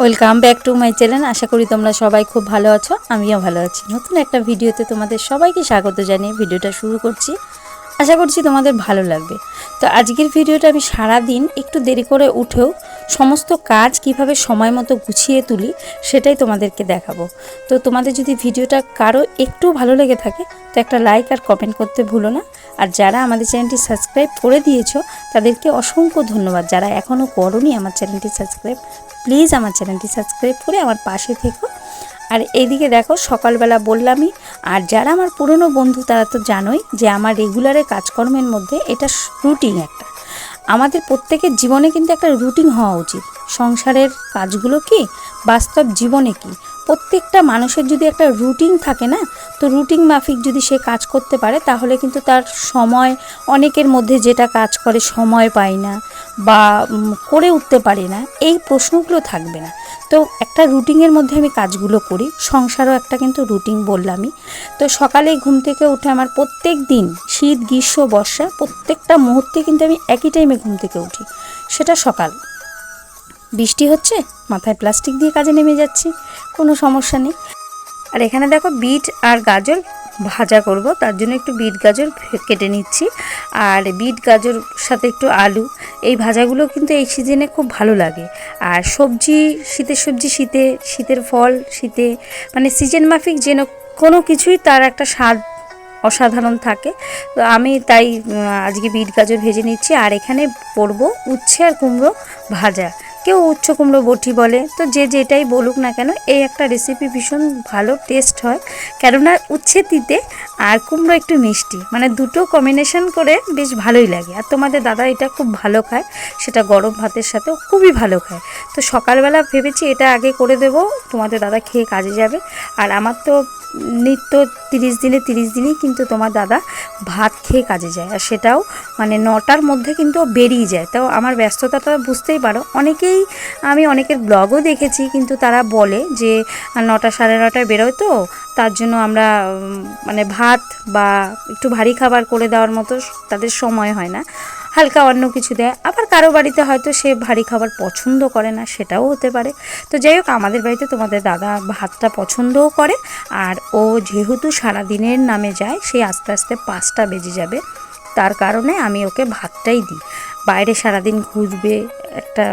Welcome back to my channel. আশা করি তোমরা সবাই খুব ভালো আছো, আমিও ভালো আছি। নতুন একটা ভিডিওতে তোমাদের সবাইকে স্বাগত জানিয়ে ভিডিওটা শুরু করছি। আশা করছি তোমাদের ভালো লাগবে। তো আজকের ভিডিওটা আমি সারা দিন একটু দেরি করে উঠেও সমস্ত কাজ কিভাবে সময় মতো গুছিয়ে তুলি সেটাই তোমাদেরকে দেখাবো। তো তোমাদের যদি ভিডিওটা কারো একটু ভালো লেগে থাকে তো একটা লাইক আর কমেন্ট করতে ভুলো না। আর যারা আমাদের চ্যানেলটি সাবস্ক্রাইব করে দিয়েছো তাদেরকে অসংখ্য ধন্যবাদ। যারা এখনও করোনি আমার চ্যানেলটি সাবস্ক্রাইব, প্লিজ আমার চ্যানেলটি সাবস্ক্রাইব করে আমার পাশে থেকো। আর এইদিকে দেখো সকালবেলা বললামই, আর যারা আমার পুরনো বন্ধু তারা তো জানোই যে আমার রেগুলারের কাজকর্মের মধ্যে এটা রুটিন একটা। আমাদের প্রত্যেকের জীবনে কিন্তু একটা রুটিন হওয়া উচিত। সংসারের কাজগুলো কি, বাস্তব জীবনে কি, প্রত্যেকটা মানুষের যদি একটা রুটিন থাকে না, তো রুটিন মাফিক যদি সে কাজ করতে পারে তাহলে কিন্তু তার সময়, অনেকের মধ্যে যেটা কাজ করে সময় পায় না বা করে উঠতে পারে না, এই প্রশ্নগুলো থাকবে না। তো একটা রুটিনের মধ্যে আমি কাজগুলো করি। সংসারও একটা কিন্তু রুটিন বললামই। তো সকালে ঘুম থেকে উঠে আমার প্রত্যেক দিন, শীত গ্রীষ্ম বর্ষা, প্রত্যেকটা মুহূর্তে কিন্তু আমি একই টাইমে ঘুম থেকে উঠি। সেটা সকাল, বৃষ্টি হচ্ছে মাথায় প্লাস্টিক দিয়ে কাজে নেমে যাচ্ছি, কোনো সমস্যা নেই। আর এখানে দেখো বিট আর গাজর ভাজা করব, তার জন্য একটু বিট গাজর কেটে নিচ্ছি। আর বিট গাজর সাথে একটু আলু, এই ভাজাগুলো কিন্তু এই সিজনে খুব ভালো লাগে। আর সবজি, শীতের সবজি শীতে, শীতের ফল শীতে, মানে সিজন মাফিক যেন কোনো কিছুই তার একটা স্বাদ অসাধারণ থাকে। তো আমি তাই আজকে বিট গাজর ভেজে নিচ্ছি। আর এখানে করব উচ্ছে আর কুমড়ো ভাজা। কেউ উচ্চ কুমড়ো বটি বলে, তো যে যেটাই বলুক না কেন, এই একটা রেসিপি ভীষণ ভালো টেস্ট হয়। কেননা উচ্ছে তিতে আর কুমড়ো একটু মিষ্টি, মানে দুটো কম্বিনেশন করে বেশ ভালোই লাগে। আর তোমাদের দাদা এটা খুব ভালো খায়, সেটা গরম ভাতের সাথেও খুবই ভালো খায়। তো সকালবেলা ভেবেছি এটা আগে করে দেব, তোমাদের দাদা খেয়ে কাজে যাবে। আর আমার তো নিত্য 30 দিনে 30 দিনই কিন্তু তোমার দাদা ভাত খেয়ে কাজে যায়, আর সেটাও মানে 9টার মধ্যে কিন্তু বেরিয়ে যায়। তাও আমার ব্যস্ততাটা বুঝতেই পারো। আমি অনেকের ব্লগও দেখেছি, কিন্তু তারা বলে যে 9টা সাড়ে 9টায় বেরোয়, তো তার জন্য আমরা মানে ভাত বা একটু ভারী খাবার করে দেওয়ার মতো তাদের সময় হয় না, হালকা অন্য কিছু দেয়। আবার কারো বাড়িতে হয়তো সে ভারী খাবার পছন্দ করে না, সেটাও হতে পারে। তো যাই হোক, আমাদের বাড়িতে তোমাদের দাদা ভাতটা পছন্দও করে। আর ও যেহেতু সারাদিনের নামে যায়, সে আস্তে আস্তে 5টা বেজে যাবে, তার কারণে আমি ওকে ভাতটাই দিই। বাইরে সারাদিন ঘুরবে, একটা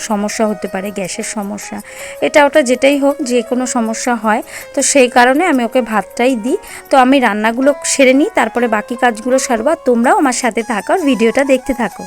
সমস্যা হতে পারে, গ্যাসের সমস্যা, এটা ওটা যেটাই হোক, যে কোনো সমস্যা হয়, তো সেই কারণে আমি ওকে ভাতটাই দিই। তো আমি রান্নাগুলো সেরে নিই, তারপরে বাকি কাজগুলো সারবো। তোমরাও আমার সাথে থাকো আর ভিডিওটা দেখতে থাকো।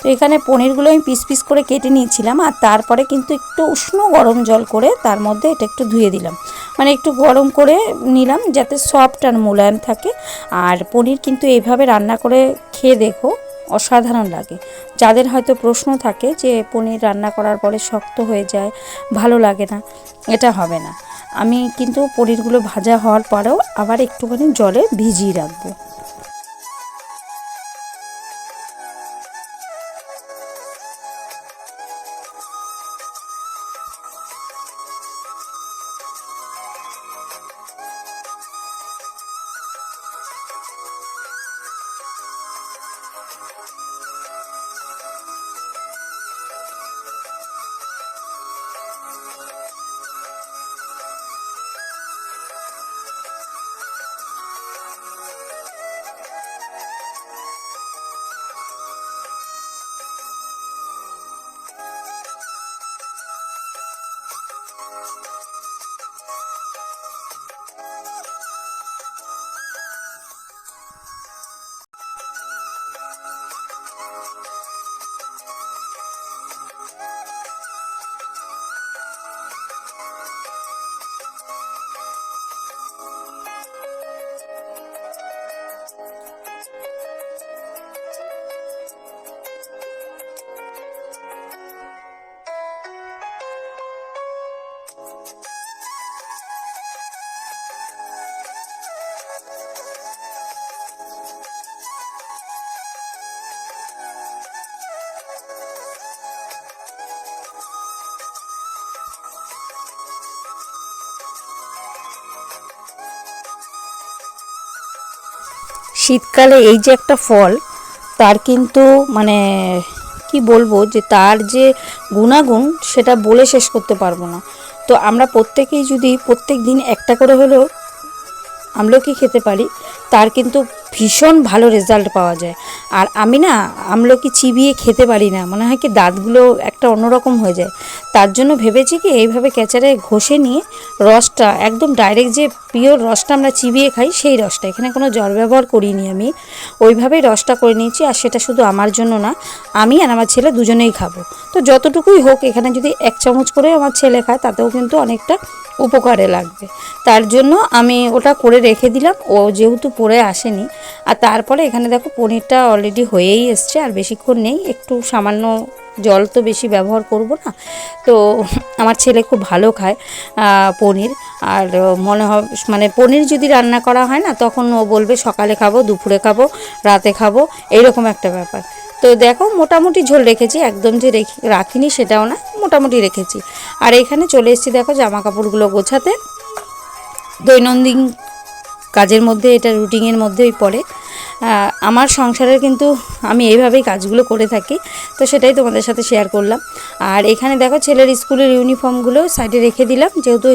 তো এখানে পনিরগুলো আমি পিস পিস করে কেটে নিয়েছিলাম, আর তারপরে কিন্তু একটু উষ্ণ গরম জল করে তার মধ্যে এটা একটু ধুয়ে দিলাম, মানে একটু গরম করে নিলাম যাতে সফট আর মোলায়েম থাকে। আর পনির কিন্তু এইভাবে রান্না করে খেয়ে দেখো, অসাধারণ লাগে। যাদের হয়তো প্রশ্ন থাকে যে পনির রান্না করার পরে শক্ত হয়ে যায়, ভালো লাগে না, এটা হবে না। আমি কিন্তু পনিরগুলো ভাজা হওয়ার পরেও আবার একটুখানি জলে ভিজিয়ে রাখবো। শীতকালে এই যে একটা ফল, তার কিন্তু মানে কি বলবো, যে তার যে গুণাগুণ সেটা বলে শেষ করতে পারবো না। তো আমরা প্রত্যেকেই যদি প্রত্যেক দিন একটা করে হলেও আমলকি খেতে পারি, তার কিন্তু ভীষণ ভালো রেজাল্ট পাওয়া যায়। আর আমি না আমলকি চিবিয়ে খেতে পারি না, মনে হয় কি দাঁতগুলো একটা অন্যরকম হয়ে যায়। তার জন্য ভেবেছি কি এইভাবে ক্যাচারে ঘষে নিয়ে রসটা একদম ডাইরেক্ট, যে পিওর রসটা আমরা চিবিয়ে খাই সেই রসটা, এখানে কোনো জল ব্যবহার করিনি আমি, ওইভাবেই রসটা করে নিয়েছি। আর সেটা শুধু আমার জন্য না, আমি আর আমার ছেলে দুজনেই খাবো। তো যতটুকুই হোক, এখানে যদি 1 চামচ করে আমার ছেলে খায় তাতেও কিন্তু অনেকটা উপকারে লাগবে। তার জন্য আমি ওটা করে রেখে দিলাম, ও যেহেতু পরে আসেনি। আর তারপরে এখানে দেখো পনিরটা অলরেডি হয়েই এসছে, আর বেশিক্ষণ নেই, একটু সামান্য জল তো বেশি ব্যবহার করব না। তো আমার ছেলে খুব ভালো খায় পনির। আর মনে হয় মানে পনির যদি রান্না করা হয় না, তখন ও বলবে সকালে খাবো, দুপুরে খাবো, রাতে খাবো, এইরকম একটা ব্যাপার। তো দেখো মোটামুটি ঝোল রেখেছি, একদম যে রাখিনি সেটাও না, মোটামুটি রেখেছি। আর এখানে চলে এসেছি দেখো জামা কাপড়গুলো গোছাতে। দৈনন্দিন কাজের মধ্যে, এটা রুটিনের মধ্যেই পড়ে। আমার সংসারের কিন্তু আমি এইভাবেই কাজগুলো করে থাকি, তো সেটাই তোমাদের সাথে শেয়ার করলাম। আর এখানে দেখো ছেলের স্কুলের ইউনিফর্মগুলো সাইডে রেখে দিলাম, যেহেতু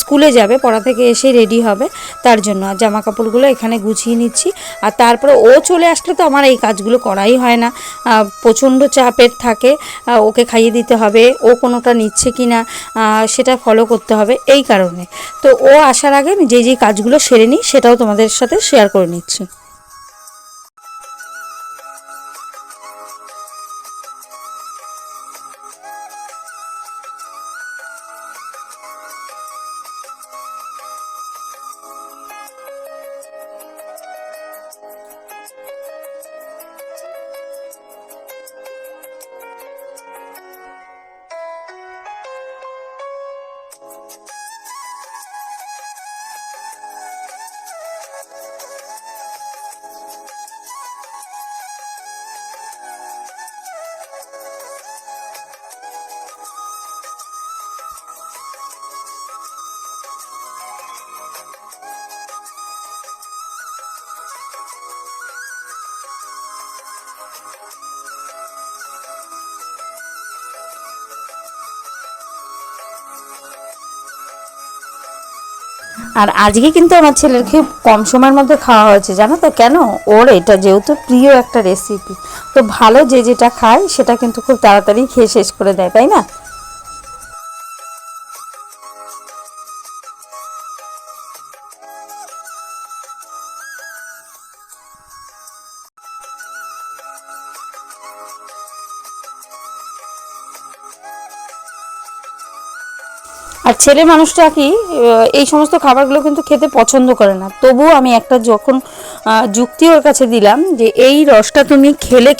স্কুলে যাবে, পড়া থেকে এসেই রেডি হবে, তার জন্য। আর জামা কাপড়গুলো এখানে গুছিয়ে নিচ্ছি। আর তারপরে ও চলে আসলে তো আমার এই কাজগুলো করাই হয় না, প্রচণ্ড চাপের থাকে। ওকে খাইয়ে দিতে হবে, ও কোনোটা নিচ্ছে কি না সেটা ফলো করতে হবে, এই কারণে। তো ও আসার আগে আমি যেই কাজগুলো সেরে নিই সেটাও তোমাদের সাথে শেয়ার করে নিচ্ছি। আর আজকে কিন্তু আমার ছেলের খুব কম সময়ের মধ্যে খাওয়া হয়েছে, জানো তো কেন? ওর এটা যেহেতু প্রিয় একটা রেসিপি, তো ভালো যে যেটা খায় সেটা কিন্তু খুব তাড়াতাড়ি খেয়ে শেষ করে দেয়, তাই না? আর ছেলে মানুষটা কি এই সমস্ত খাবারগুলো কিন্তু খেতে পছন্দ করে না, তবুও আমি একটা যখন যুক্তি ওর কাছে দিলাম যে এই রসটা তুমি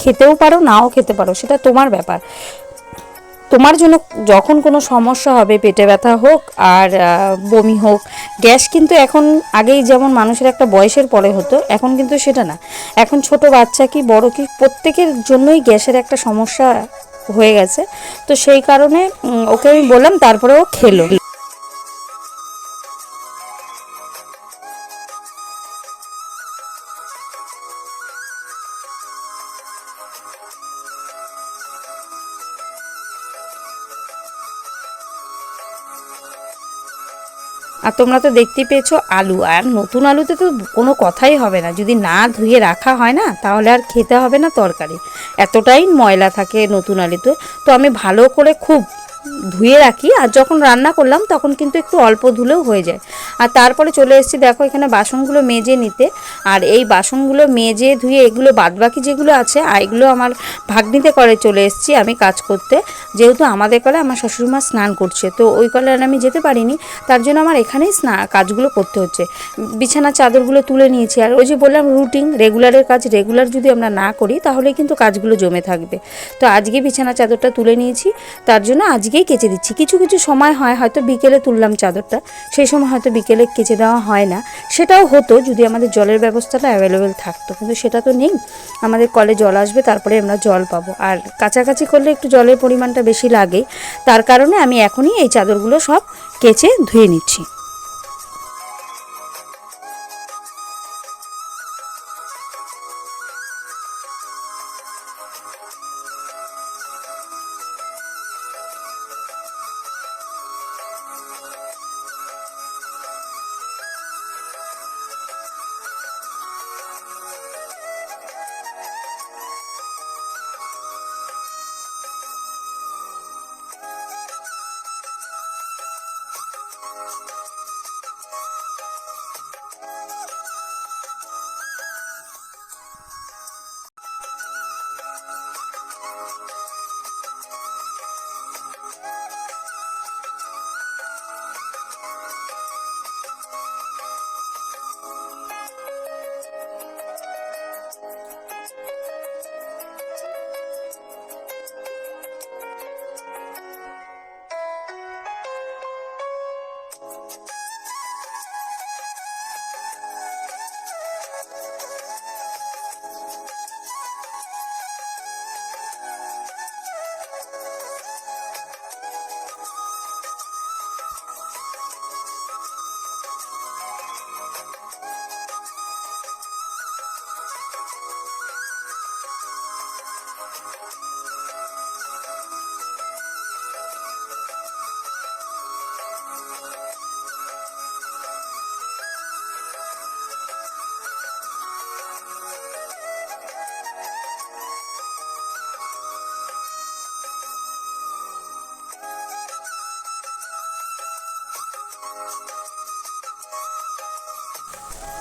খেতেও পারো, নাও খেতে পারো, সেটা তোমার ব্যাপার। তোমার জন্য যখন কোনো সমস্যা হবে, পেটে ব্যথা হোক আর বমি হোক, গ্যাস কিন্তু এখন, আগেই যেমন মানুষের একটা বয়সের পরে হতো, এখন কিন্তু সেটা না। এখন ছোট বাচ্চা কি বড় কি প্রত্যেকের জন্যই গ্যাসের একটা সমস্যা হয়ে গেছে। তো সেই কারণে ওকে আমি বললাম, তারপরে ও খেলো। আর তোমরা তো দেখতেই পেয়েছো আলু, আর নতুন আলুতে তো কোনো কথাই হবে না, যদি না ধুয়ে রাখা হয় না তাহলে আর খেতে হবে না তরকারি, এতটাই ময়লা থাকে নতুন আলুতে। তো আমি ভালো করে খুব ধুয়ে রাখি, আর যখন রান্না করলাম তখন কিন্তু একটু অল্প ধুলেও হয়ে যায়। আর তারপরে চলে এসেছি দেখো এখানে বাসনগুলো মেজে নিতে। আর এই বাসনগুলো মেজে ধুয়ে এগুলো বাদবাকি যেগুলো আছে, আর এগুলো আমার ভাগ্নিতে করে চলে এসেছি আমি কাজ করতে, যেহেতু আমাদের কলে আমার শ্বশুরমা স্নান করছে, তো ওই কলে আর আমি যেতে পারিনি, তার জন্য আমার এখানেই কাজগুলো করতে হচ্ছে। বিছানা চাদরগুলো তুলে নিয়েছি। আর ওই যে বললাম রুটিন, রেগুলারের কাজ রেগুলার যদি আমরা না করি তাহলে কিন্তু কাজগুলো জমে থাকবে। তো আজকে বিছানা চাদরটা তুলে নিয়েছি, তার জন্য আজকেই কেচে দিচ্ছি। কিছু কিছু সময় হয় হয়তো বিকেলে তুললাম চাদরটা, সেই সময় হয়তো বিকেলে কেচে দেওয়া হয় না, সেটাও হতো যদি আমাদের জলের ব্যবস্থাটা অ্যাভেলেবেল থাকতো, কিন্তু সেটা তো নেই। আমাদের কলে জল আসবে, তারপরে আমরা জল পাবো, আর কাছাকাছি করলে একটু জলের পরিমাণটা বেশি লাগে, তার কারণে আমি এখনই এই চাদরগুলো সব কেচে ধুয়ে নিচ্ছি।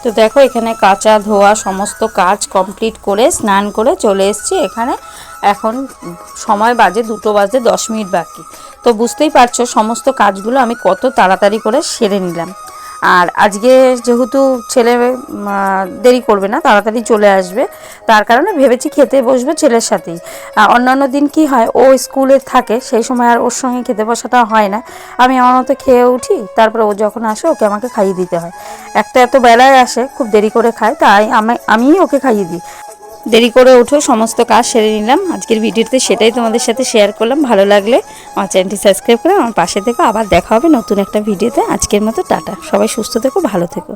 তো দেখো এখানে কাচা ধোয়া সমস্ত কাজ কমপ্লিট করে স্নান করে চলে এসেছি এখানে। এখন সময় বাজে 2:10 বাকি। তো বুঝতেই পারছো সমস্ত কাজগুলো আমি কত তাড়াতাড়ি করে সেরে নিলাম। আর আজকে যেহেতু ছেলে দেরি করবে না, তাড়াতাড়ি চলে আসবে, তার কারণে ভেবেছি খেতে বসবো ছেলের সাথেই। অন্যান্য দিন কি হয়, ও স্কুলে থাকে, সেই সময় আর ওর সঙ্গে খেতে বসাটা হয় না। আমি আমার মতো খেয়ে উঠি, তারপরে ও যখন আসে ওকে আমাকে খাইয়ে দিতে হয়। একটা এত বেলায় আসে, খুব দেরি করে খায়, তাই আমিই ওকে খাইয়ে দিই। দেরি করে উঠে সমস্ত কাজ সেরে নিলাম আজকের ভিডিওতে, সেটাই তোমাদের সাথে শেয়ার করলাম। ভালো লাগলে আমার চ্যানেলটি সাবস্ক্রাইব করে আমার পাশে থেকো। আবার দেখা হবে নতুন একটা ভিডিওতে। আজকের মতো টাটা, সবাই সুস্থ থেকো, ভালো থেকো।